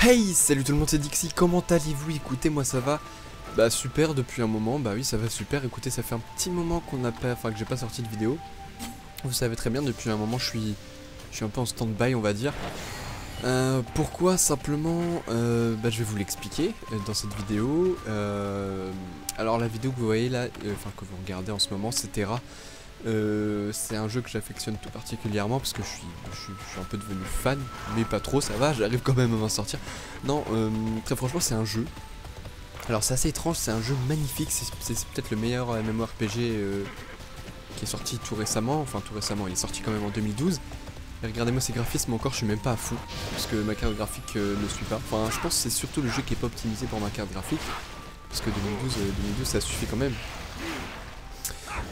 Hey, salut tout le monde, c'est Dixie, comment allez-vous? Écoutez, moi ça va, bah super depuis un moment, bah oui ça va super, écoutez ça fait un petit moment qu'on n'a pas, enfin que j'ai pas sorti de vidéo. Vous savez très bien, depuis un moment je suis un peu en stand-by on va dire. Pourquoi simplement, bah je vais vous l'expliquer dans cette vidéo. Alors la vidéo que vous voyez là, enfin que vous regardez en ce moment, c'est Terra. C'est un jeu que j'affectionne tout particulièrement parce que je suis un peu devenu fan, mais pas trop, ça va, j'arrive quand même à m'en sortir. Non, très franchement, c'est un jeu. Alors, c'est assez étrange, c'est un jeu magnifique, c'est peut-être le meilleur MMORPG qui est sorti tout récemment. Enfin, tout récemment, il est sorti quand même en 2012. Et regardez-moi ces graphismes, encore je suis même pas à fond parce que ma carte graphique ne suit pas. Enfin, je pense que c'est surtout le jeu qui est pas optimisé pour ma carte graphique parce que 2012 ça suffit quand même.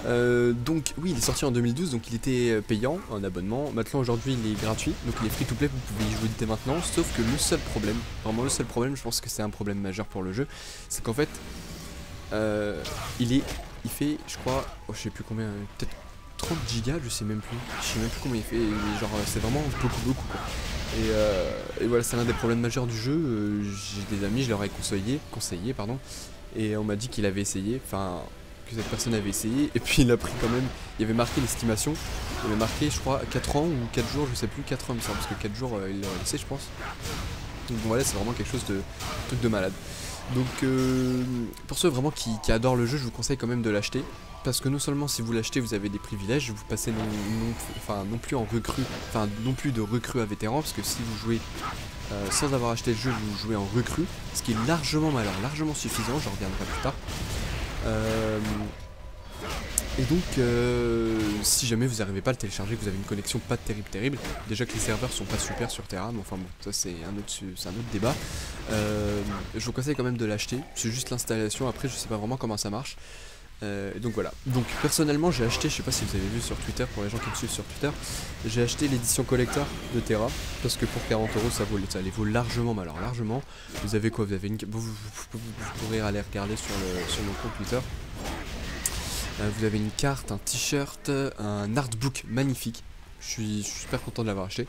Donc oui, il est sorti en 2012, donc il était payant en abonnement. Maintenant aujourd'hui il est gratuit, donc il est free to play, vous pouvez y jouer dès maintenant. Sauf que le seul problème, vraiment le seul problème, je pense que c'est un problème majeur pour le jeu, c'est qu'en fait il fait, je crois, oh, je sais plus combien, peut-être 30 gigas, je sais même plus comment il fait. Genre c'est vraiment beaucoup quoi. Et voilà, c'est l'un des problèmes majeurs du jeu. J'ai des amis, je leur ai conseillé pardon, et on m'a dit qu'il avait essayé, enfin que cette personne avait essayé, et puis il a pris quand même, il y avait marqué l'estimation, il avait marqué je crois 4 ans ou 4 jours, je sais plus, 4 ans il me semble, parce que 4 jours il l'aurait laissé je pense. Donc bon, voilà, c'est vraiment quelque chose de truc de malade. Donc pour ceux vraiment qui adorent le jeu, je vous conseille quand même de l'acheter, parce que non seulement si vous l'achetez vous avez des privilèges, vous passez non plus en recrue, enfin non plus de recrue à vétéran, parce que si vous jouez sans avoir acheté le jeu, vous jouez en recrue, ce qui est largement, mais alors largement suffisant, j'en reviendrai plus tard. Et donc, si jamais vous n'arrivez pas à le télécharger, que vous avez une connexion pas terrible, déjà que les serveurs sont pas super sur Terra, mais enfin bon, ça c'est un autre débat. Je vous conseille quand même de l'acheter, c'est juste l'installation, après je sais pas vraiment comment ça marche. Donc voilà, donc personnellement j'ai acheté, je sais pas si vous avez vu sur Twitter, pour les gens qui me suivent sur Twitter, j'ai acheté l'édition collector de Terra, parce que pour 40 € ça les vaut largement, mais alors largement. Vous avez quoi? Vous avez vous pourrez aller regarder sur mon compte Twitter. Vous avez une carte, un t-shirt, un artbook magnifique. Je suis super content de l'avoir acheté.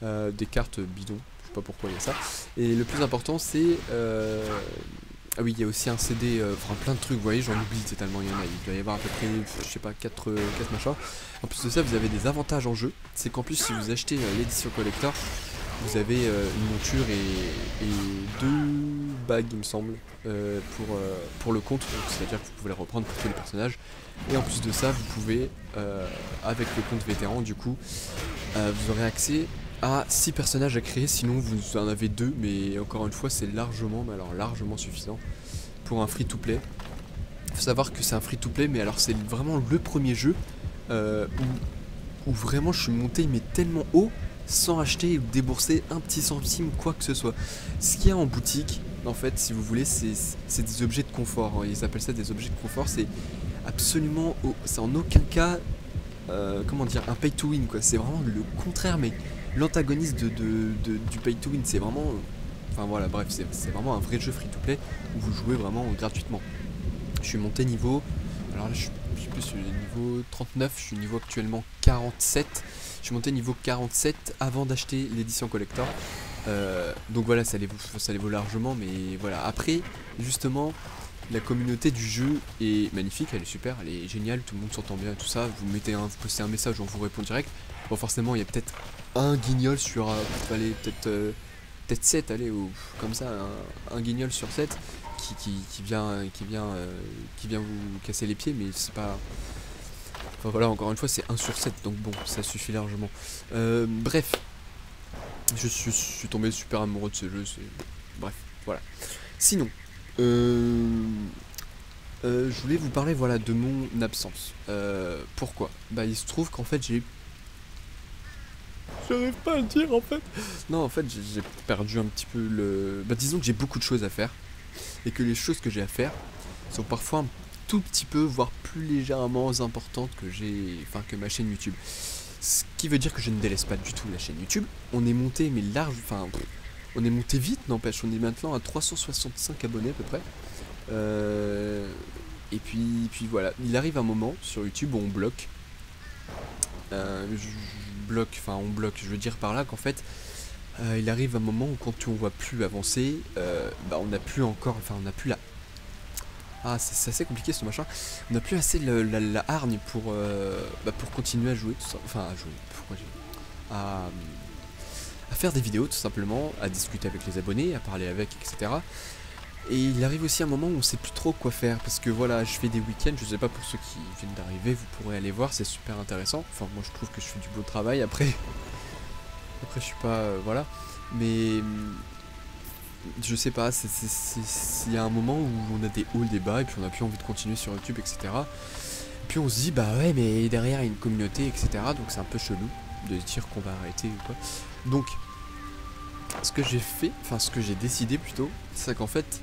Des cartes bidons, je sais pas pourquoi il y a ça. Et le plus important c'est... ah oui, il y a aussi un CD, enfin plein de trucs, vous voyez, j'en oublie tellement il y en a. Il doit y avoir à peu près, je sais pas, 4 machins. En plus de ça, vous avez des avantages en jeu. C'est qu'en plus, si vous achetez l'édition collector, vous avez une monture et 2 bagues, il me semble, pour le compte. C'est-à-dire que vous pouvez les reprendre pour tous les personnages. Et en plus de ça, vous pouvez, avec le compte vétéran, du coup, vous aurez accès à 6 personnages à créer. Sinon, vous en avez 2, mais encore une fois, c'est largement, mais alors largement suffisant pour un free-to-play. Faut savoir que c'est un free-to-play, mais alors c'est vraiment le premier jeu où vraiment je suis monté mais tellement haut sans acheter ou débourser un petit centime quoi que ce soit. Ce qu'il y a en boutique, en fait, si vous voulez, c'est des objets de confort. Ils appellent ça des objets de confort. C'est absolument, c'est en aucun cas, comment dire, un pay to win quoi. C'est vraiment le contraire, mais l'antagoniste du pay to win. C'est vraiment, enfin voilà, bref, c'est vraiment un vrai jeu free to play où vous jouez vraiment gratuitement. Je suis monté niveau, alors là je suis plus sur le niveau 39, je suis niveau actuellement 47. Je suis monté niveau 47 avant d'acheter l'édition collector. Donc voilà, ça les vaut largement, mais voilà. Après, justement, la communauté du jeu est magnifique, elle est super, elle est géniale, tout le monde s'entend bien et tout ça. Vous postez un message, on vous répond direct. Bon, forcément, il y a peut-être un guignol sur, allez, peut-être 7, allez, ou comme ça, un guignol sur 7 qui vient vous casser les pieds, mais c'est pas... Enfin voilà, encore une fois, c'est 1 sur 7, donc bon, ça suffit largement. Bref, je suis tombé super amoureux de ce jeu, bref, voilà. Sinon, je voulais vous parler, voilà, de mon absence. Pourquoi? Bah, il se trouve qu'en fait, j'arrive pas à le dire, en fait. Non, en fait, j'ai perdu un petit peu le... Bah, disons que j'ai beaucoup de choses à faire, et que les choses que j'ai à faire sont parfois un tout petit peu, voire plus légèrement importantes que ma chaîne YouTube. Ce qui veut dire que je ne délaisse pas du tout la chaîne YouTube. On est monté, mais large, enfin, on est monté vite, n'empêche. On est maintenant à 365 abonnés à peu près. Et puis voilà, il arrive un moment sur YouTube où on bloque. On bloque, je veux dire par là qu'en fait, il arrive un moment où quand on voit plus avancer, bah on n'a plus encore, enfin on n'a plus la... Ah c'est assez compliqué ce machin. On n'a plus assez la hargne pour continuer à jouer, tout ça. Enfin à jouer, pourquoi j'ai... À faire des vidéos tout simplement, à discuter avec les abonnés, à parler avec, etc. Et il arrive aussi un moment où on sait plus trop quoi faire, parce que voilà, je fais des week-ends, je sais pas pour ceux qui viennent d'arriver, vous pourrez aller voir, c'est super intéressant. Enfin moi je trouve que je fais du beau travail, après je suis pas... voilà. Mais je sais pas, il y a un moment où on a des hauts, des bas, et puis on a plus envie de continuer sur YouTube, etc. Et puis on se dit, bah ouais, mais derrière il y a une communauté, etc. Donc c'est un peu chelou de se dire qu'on va arrêter ou quoi. Donc, ce que j'ai fait, enfin ce que j'ai décidé plutôt, c'est qu'en fait,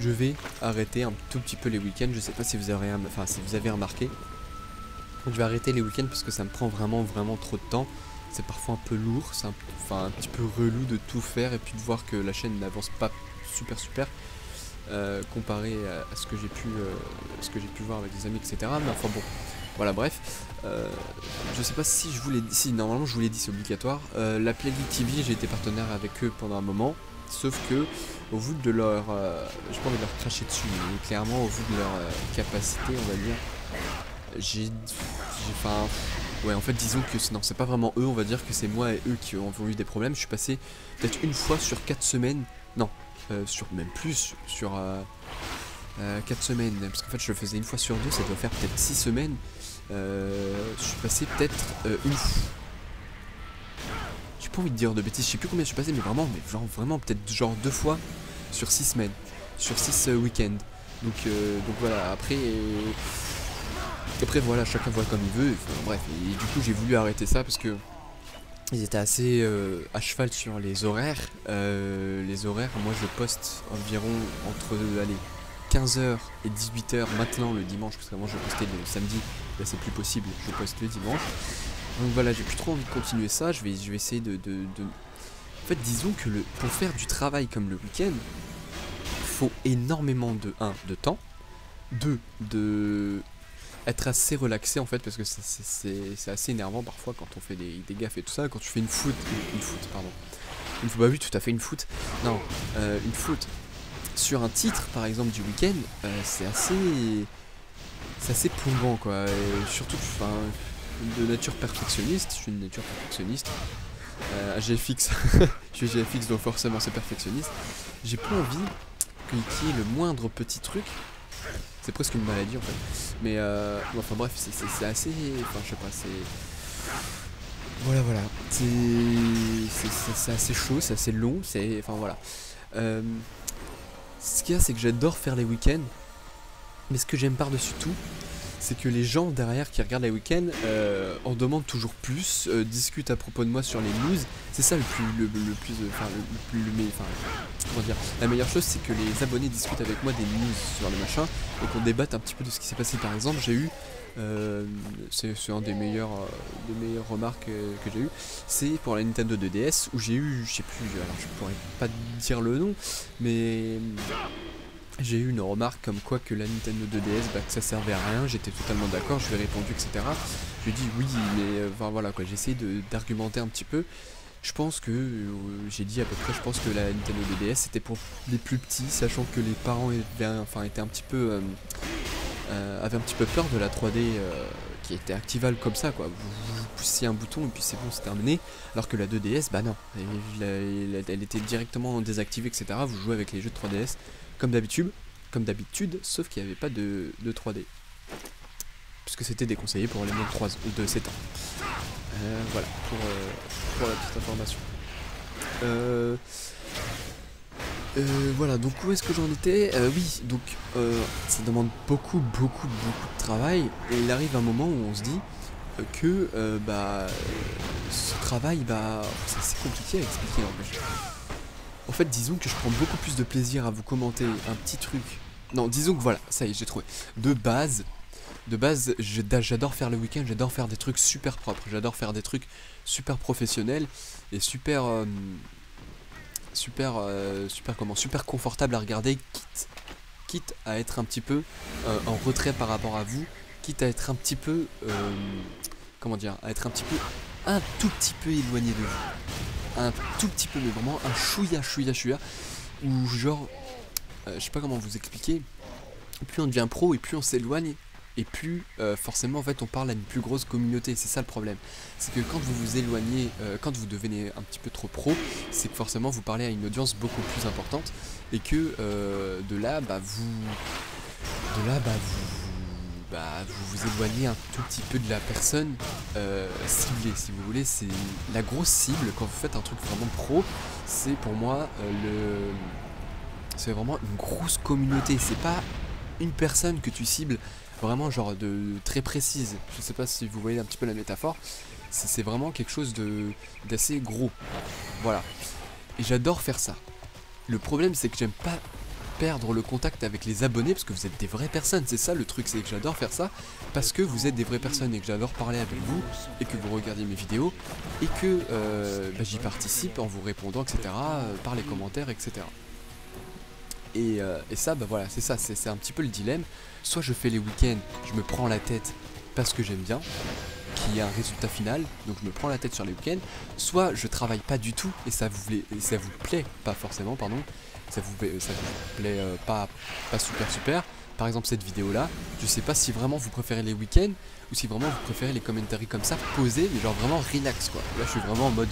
je vais arrêter un tout petit peu les week-ends. Je sais pas si vous avez, si vous avez remarqué. Je vais arrêter les week-ends parce que ça me prend vraiment trop de temps. C'est parfois un peu lourd, c'est un petit peu relou de tout faire et puis de voir que la chaîne n'avance pas super comparé à ce que j'ai pu voir avec des amis, etc. Mais enfin bon, voilà, bref. Je sais pas si je vous l'ai dit, si normalement je vous l'ai dit, c'est obligatoire. La Playlist TV, j'ai été partenaire avec eux pendant un moment, sauf que au vu de leur, j'ai pas envie de leur cracher dessus, mais clairement au vu de leur capacité, on va dire, ouais, en fait disons que non, c'est pas vraiment eux, on va dire que c'est moi et eux qui ont eu des problèmes. Je suis passé peut-être une fois sur 4 semaines, non, sur même plus, sur 4 semaines, parce qu'en fait je le faisais une fois sur 2, ça doit faire peut-être 6 semaines. Je suis passé peut-être une fois. J'ai pas envie de dire de bêtises, je sais plus combien je suis passé, mais vraiment peut-être genre 2 fois sur 6 semaines, sur 6 week-ends. Donc voilà, après voilà, chacun voit comme il veut, enfin, bref, et du coup j'ai voulu arrêter ça parce que ils étaient assez à cheval sur les horaires. Moi je poste environ entre 15h et 18h maintenant le dimanche, parce qu'avant je postais le samedi, là c'est plus possible, je poste le dimanche. Donc voilà, j'ai plus trop envie de continuer ça, je vais essayer de... En fait disons que pour faire du travail comme le week-end, faut énormément de temps, 2 de être assez relaxé en fait, parce que c'est assez énervant parfois quand on fait des gaffes et tout ça, quand tu fais une foot, pardon. Bah oui, tout à fait, une foot sur un titre par exemple du week-end, c'est assez plombant quoi, et surtout de nature perfectionniste, je suis une nature perfectionniste, GFX, je suis GFX donc forcément c'est perfectionniste, j'ai pas envie qu'il y ait le moindre petit truc, c'est presque une maladie en fait, mais enfin bref, c'est assez, enfin je sais pas, voilà, c'est assez chaud, c'est assez long, enfin voilà. Ce qu'il y a, c'est que j'adore faire les week-ends, mais ce que j'aime par-dessus tout, c'est que les gens derrière qui regardent les week-ends en demandent toujours plus, discutent à propos de moi sur les news. C'est ça comment dire, la meilleure chose, c'est que les abonnés discutent avec moi des news sur le machin et qu'on débatte un petit peu de ce qui s'est passé. Par exemple, j'ai eu c'est un des meilleures remarques que j'ai eu, c'est pour la Nintendo 2DS où j'ai eu, je sais plus, alors je pourrais pas dire le nom, mais j'ai eu une remarque comme quoi que la Nintendo 2DS, que ça servait à rien. J'étais totalement d'accord, je lui ai répondu, etc. Je lui ai dit oui, mais enfin voilà quoi, j'ai essayé d'argumenter un petit peu. Je pense que, j'ai dit à peu près, je pense que la Nintendo 2DS c'était pour les plus petits, sachant que les parents étaient un petit peu, avaient un petit peu peur de la 3D qui était activable comme ça quoi. Vous poussiez un bouton et puis c'est bon, c'est terminé. Alors que la 2DS, bah non, elle était directement désactivée, etc. Vous jouez avec les jeux de 3DS comme d'habitude, sauf qu'il n'y avait pas de 3D. Puisque c'était déconseillé pour les moins de 7 ans. Voilà, pour la petite information. Voilà, donc où est-ce que j'en étais? Oui, donc ça demande beaucoup de travail. Et il arrive un moment où on se dit que ce travail, c'est assez compliqué à expliquer en plus. En fait, disons que je prends beaucoup plus de plaisir à vous commenter un petit truc. Non, disons que voilà, ça y est, j'ai trouvé. De base, j'adore faire le week-end, j'adore faire des trucs super propres, j'adore faire des trucs super professionnels et super confortable à regarder, quitte à être un petit peu en retrait par rapport à vous, quitte à être un petit peu, un tout petit peu éloigné de vous. un tout petit peu, mais vraiment un chouïa, où genre, je sais pas comment vous expliquer, plus on devient pro et plus on s'éloigne, et plus forcément en fait on parle à une plus grosse communauté. C'est ça le problème, c'est que quand vous vous éloignez, quand vous devenez un petit peu trop pro, c'est que forcément vous parlez à une audience beaucoup plus importante, et que de là vous vous éloignez un tout petit peu de la personne ciblée, si vous voulez. C'est la grosse cible quand vous faites un truc vraiment pro, c'est pour moi c'est vraiment une grosse communauté. C'est pas une personne que tu cibles vraiment genre de très précise. Je sais pas si vous voyez un petit peu la métaphore. C'est vraiment quelque chose d'assez gros. Voilà. Et j'adore faire ça. Le problème c'est que j'aime pas perdre le contact avec les abonnés parce que vous êtes des vraies personnes. C'est ça le truc, c'est que j'adore faire ça parce que vous êtes des vraies personnes et que j'adore parler avec vous et que vous regardez mes vidéos et que j'y participe en vous répondant, etc. Par les commentaires, etc. Et ça, bah voilà, c'est ça, c'est un petit peu le dilemme. Soit je fais les week-ends, je me prends la tête parce que j'aime bien, qui a un résultat final, donc je me prends la tête sur les week-ends. Soit je travaille pas du tout et ça vous plaît, pas forcément, pardon, ça vous plaît pas super. Par exemple cette vidéo là, je sais pas si vraiment vous préférez les week-ends ou si vraiment vous préférez les commentaires comme ça, posés, mais genre vraiment relax quoi. Là je suis vraiment en mode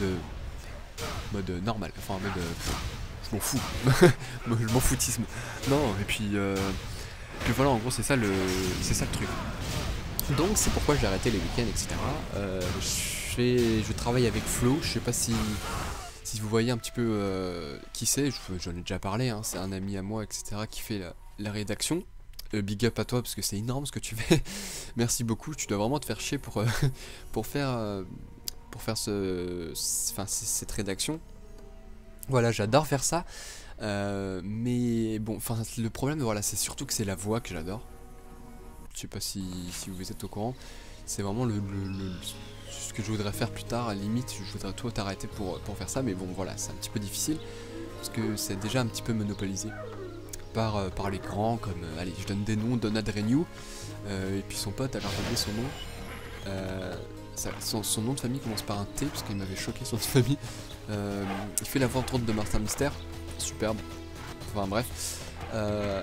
normal, enfin en mode je m'en fous, je m'en foutisme. Non, et puis voilà, en gros c'est ça le truc. Donc c'est pourquoi j'ai arrêté les week-ends, etc. Je travaille avec Flo, je sais pas si vous voyez un petit peu qui c'est, j'en ai déjà parlé, hein, c'est un ami à moi, etc. qui fait la rédaction. Big up à toi parce que c'est énorme ce que tu fais. Merci beaucoup, tu dois vraiment te faire chier pour faire cette rédaction. Voilà, j'adore faire ça, mais bon, enfin le problème, voilà, c'est surtout que c'est la voix que j'adore. Je sais pas si vous êtes au courant, c'est vraiment ce que je voudrais faire plus tard. À la limite, je voudrais tout arrêter pour faire ça, mais bon, voilà, c'est un petit peu difficile parce que c'est déjà un petit peu monopolisé par les grands, comme allez, je donne des noms, Donald Renew, et puis son pote, alors j'ai oublié son nom. Son nom de famille commence par un T parce qu'il m'avait choqué son nom de famille. Il fait l'aventure de Martin Mystère, superbe. Enfin bref.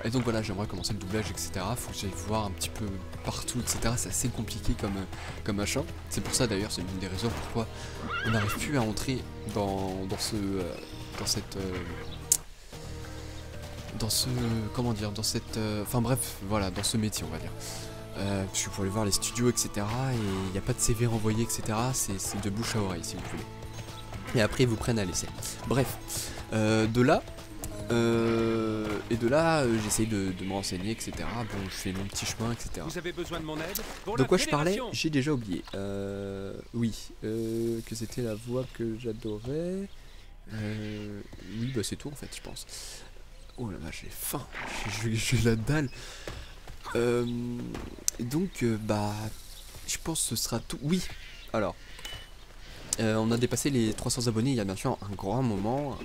Et donc voilà, j'aimerais commencer le doublage, etc. Faut que j'aille voir un petit peu partout, etc. C'est assez compliqué comme machin. C'est pour ça d'ailleurs, c'est une des raisons pourquoi on n'arrive plus à entrer dans ce métier, on va dire. Parce que vous pouvez voir les studios, etc. Et il n'y a pas de CV renvoyé, etc. C'est de bouche à oreille, si vous voulez. Et après, ils vous prennent à l'essai. Bref, de là, j'essaye de me renseigner, etc. Bon, je fais mon petit chemin, etc. Vous avez besoin de mon aide pour de la quoi je parlais? fédération. J'ai déjà oublié. Oui, que c'était la voix que j'adorais. Oui, bah c'est tout en fait, je pense. Oh là là, j'ai faim. J'ai la dalle. Et donc, bah, je pense que ce sera tout. Oui, alors, on a dépassé les 300 abonnés il y a bien sûr un grand moment,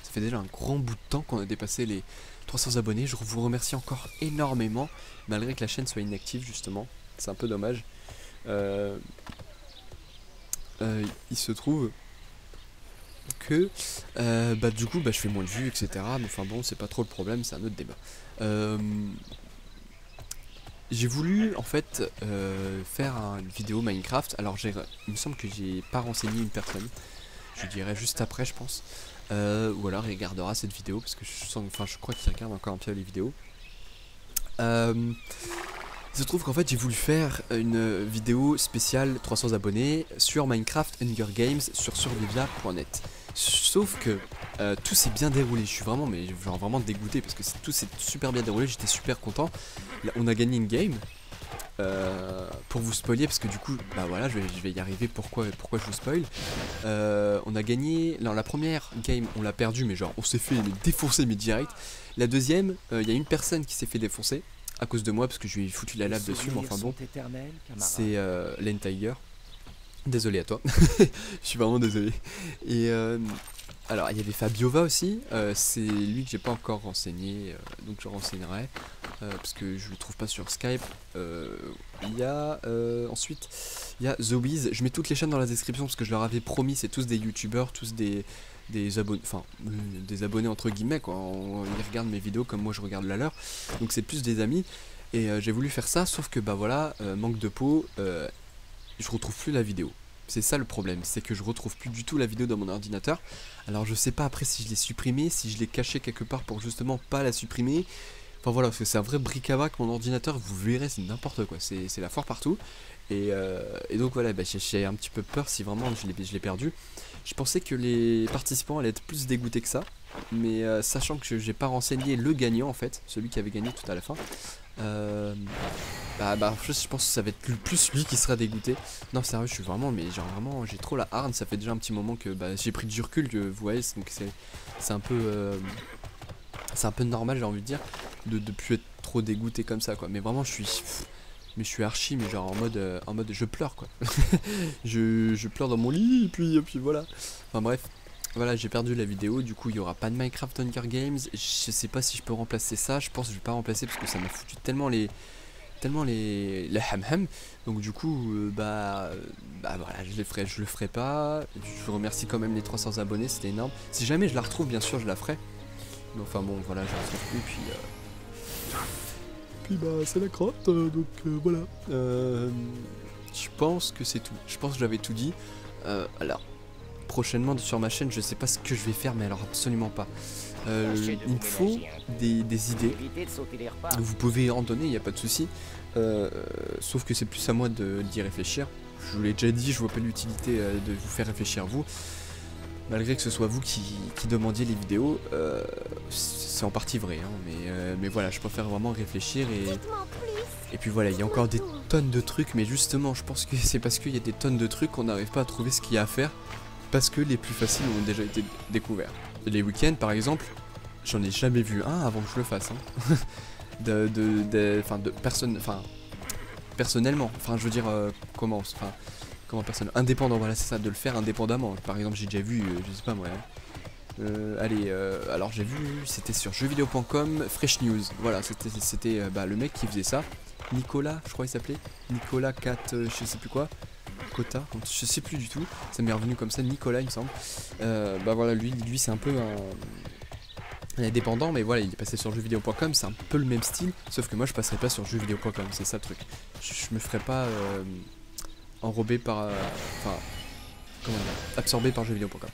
ça fait déjà un grand bout de temps qu'on a dépassé les 300 abonnés. Je vous remercie encore énormément, malgré que la chaîne soit inactive justement, c'est un peu dommage. Il se trouve que bah du coup bah je fais moins de vues, etc. Mais enfin bon, c'est pas trop le problème, c'est un autre débat. J'ai voulu en fait faire une vidéo Minecraft. Alors il me semble que j'ai pas renseigné une personne. Je dirais juste après, je pense. Ou alors il regardera cette vidéo parce que je crois qu'il regarde encore un peu les vidéos. Il se trouve qu'en fait j'ai voulu faire une vidéo spéciale 300 abonnés sur Minecraft Hunger Games sur survivia.net. Sauf que tout s'est bien déroulé. Je suis vraiment, mais genre vraiment dégoûté parce que tout s'est super bien déroulé. J'étais super content. Là, on a gagné une game. Pour vous spoiler, parce que du coup, bah voilà, je vais y arriver. Pourquoi je vous spoil? On a gagné. Non, la première game, on l'a perdu, mais genre on s'est fait défoncer mais direct. La deuxième, il y a une personne qui s'est fait défoncer à cause de moi parce que je lui ai foutu la lave dessus. Mais enfin bon, c'est Lane Tiger. Désolé à toi, je suis vraiment désolé. Et alors il y avait Fabiova aussi, c'est lui que j'ai pas encore renseigné, donc je renseignerai. parce que je le trouve pas sur Skype. Il y a ensuite il y a TheWiz. Je mets toutes les chaînes dans la description parce que je leur avais promis, c'est tous des youtubeurs, tous des abonnés, enfin des abonnés entre guillemets quoi. Ils regardent mes vidéos comme moi je regarde la leur, donc c'est plus des amis. Et j'ai voulu faire ça, sauf que bah voilà, manque de peau, je retrouve plus la vidéo. C'est ça le problème, c'est que je retrouve plus du tout la vidéo dans mon ordinateur. Alors je sais pas après si je l'ai supprimée, si je l'ai cachée quelque part pour justement pas la supprimer. Enfin voilà, parce que c'est un vrai bric-à-brac mon ordinateur, vous verrez, c'est n'importe quoi, c'est la foire partout. Et donc voilà, bah, j'ai un petit peu peur si vraiment je l'ai perdu. Je pensais que les participants allaient être plus dégoûtés que ça, mais sachant que j'ai pas renseigné le gagnant en fait, celui qui avait gagné tout à la fin. En fait, je pense que ça va être plus lui qui sera dégoûté. Non sérieux, je suis vraiment, mais genre vraiment, j'ai trop la hargne. Ça fait déjà un petit moment que j'ai pris du recul, que vous voyez, donc c'est un peu normal, j'ai envie de dire, de plus être trop dégoûté comme ça quoi. Mais vraiment je suis archi, mais genre en mode je pleure quoi. je pleure dans mon lit et puis voilà. Enfin bref. Voilà, j'ai perdu la vidéo, du coup il n'y aura pas de Minecraft Hunger Games. Je sais pas si je peux remplacer ça, je pense que je vais pas remplacer parce que ça m'a foutu tellement les ham-ham. Donc du coup voilà, je le ferai pas. Je remercie quand même les 300 abonnés, c'était énorme. Si jamais je la retrouve, bien sûr je la ferai. Mais enfin bon voilà, je la retrouve plus puis c'est la crotte, donc voilà. Je pense que c'est tout. Je pense que j'avais tout dit. Alors prochainement sur ma chaîne, je sais pas ce que je vais faire, mais alors absolument pas. Il me faut des idées. Vous pouvez en donner, il n'y a pas de souci. Sauf que c'est plus à moi d'y réfléchir. Je vous l'ai déjà dit, je vois pas l'utilité de vous faire réfléchir vous. Malgré que ce soit vous qui demandiez les vidéos, c'est en partie vrai, hein, mais voilà, je préfère vraiment réfléchir et puis voilà, il y a encore des tonnes de trucs, mais justement, je pense que c'est parce qu'il y a des tonnes de trucs qu'on n'arrive pas à trouver ce qu'il y a à faire. Parce que les plus faciles ont déjà été découverts. Les week-ends par exemple, j'en ai jamais vu un avant que je le fasse. Hein. Personnellement, enfin je veux dire comment indépendant, voilà c'est ça, de le faire indépendamment. Par exemple j'ai déjà vu, je sais pas moi. Alors j'ai vu, c'était sur jeuxvideo.com, Fresh News. Voilà, c'était le mec qui faisait ça. Nicolas, je crois il s'appelait. Nicolas 4, je sais plus quoi. Cota, je sais plus du tout, ça m'est revenu comme ça, Nicolas il me semble. Voilà, lui c'est un peu un indépendant, mais voilà, il est passé sur jeuxvideo.com, c'est un peu le même style, sauf que moi je passerai pas sur jeuxvideo.com, c'est ça le truc. Je me ferai pas enrobé par. Comment dire, absorbé par jeuxvideo.com.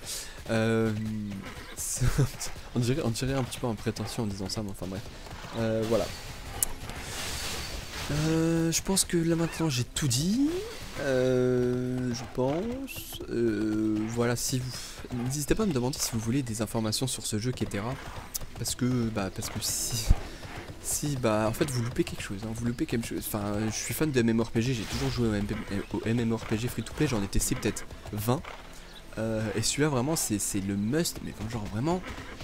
on dirait un petit peu en prétention en disant ça, mais enfin bref. Voilà. Je pense que là maintenant j'ai tout dit. Je pense. Voilà, si vous. N'hésitez pas à me demander si vous voulez des informations sur ce jeu Ketera. Parce que si en fait vous loupez quelque chose, hein, vous loupez quelque chose. Enfin, je suis fan de MMORPG, j'ai toujours joué au MMORPG free to play, j'en ai testé peut-être 20. Et celui-là vraiment c'est le must, mais genre vraiment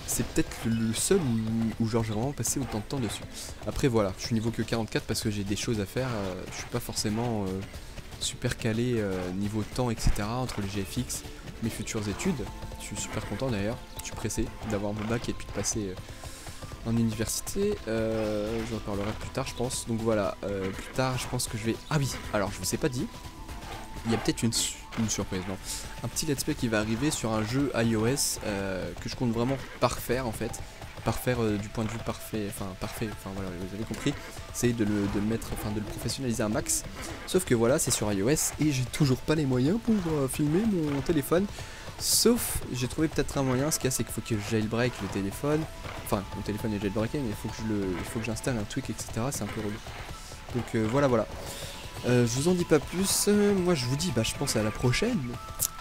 c'est peut-être le seul où genre j'ai vraiment passé autant de temps dessus. Après voilà, je suis niveau que 44 parce que j'ai des choses à faire, je suis pas forcément super calé niveau temps etc. entre les GFX, mes futures études. Je suis super content d'ailleurs, je suis pressé d'avoir mon bac et puis de passer en université. J'en parlerai plus tard je pense. Donc voilà, plus tard je pense que je vais... Ah oui, alors je vous ai pas dit, il y a peut-être une surprise, non, un petit let's play qui va arriver sur un jeu iOS que je compte vraiment parfaire en fait. Parfaire du point de vue parfait, enfin voilà, vous avez compris, c'est de le professionnaliser un max. Sauf que voilà, c'est sur iOS et j'ai toujours pas les moyens pour filmer mon téléphone. Sauf, j'ai trouvé peut-être un moyen. Ce qu'il y a, c'est qu'il faut que je jailbreak le téléphone. Enfin, mon téléphone est jailbreaké, mais il faut que j'installe un tweak, etc. C'est un peu relou. Donc voilà. Je vous en dis pas plus. Moi, je vous dis, je pense à la prochaine.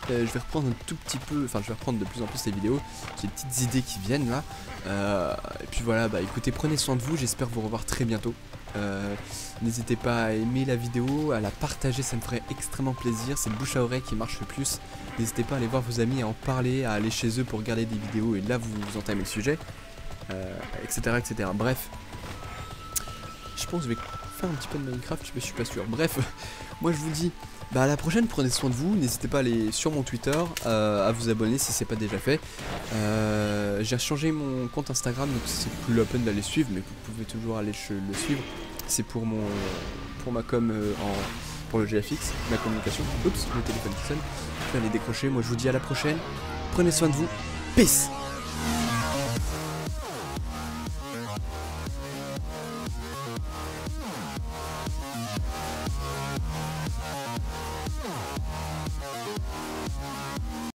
Je vais reprendre un tout petit peu, enfin je vais reprendre de plus en plus les vidéos, j'ai des petites idées qui viennent là, et puis voilà, écoutez, prenez soin de vous, j'espère vous revoir très bientôt. N'hésitez pas à aimer la vidéo, à la partager, ça me ferait extrêmement plaisir, c'est le bouche à oreille qui marche le plus. N'hésitez pas à aller voir vos amis, à en parler, à aller chez eux pour regarder des vidéos, et là vous entamez le sujet, etc. Bref, Je pense que je vais faire un petit peu de Minecraft, mais je suis pas sûr. Bref, moi je vous dis à la prochaine, prenez soin de vous. N'hésitez pas à aller sur mon Twitter, à vous abonner si c'est pas déjà fait. J'ai changé mon compte Instagram, donc c'est plus la peine d'aller suivre, mais vous pouvez toujours aller le suivre. C'est pour ma com pour le GFX, ma communication. Oups, le téléphone qui sonne. Je vais aller décrocher. Moi je vous dis à la prochaine. Prenez soin de vous. Peace.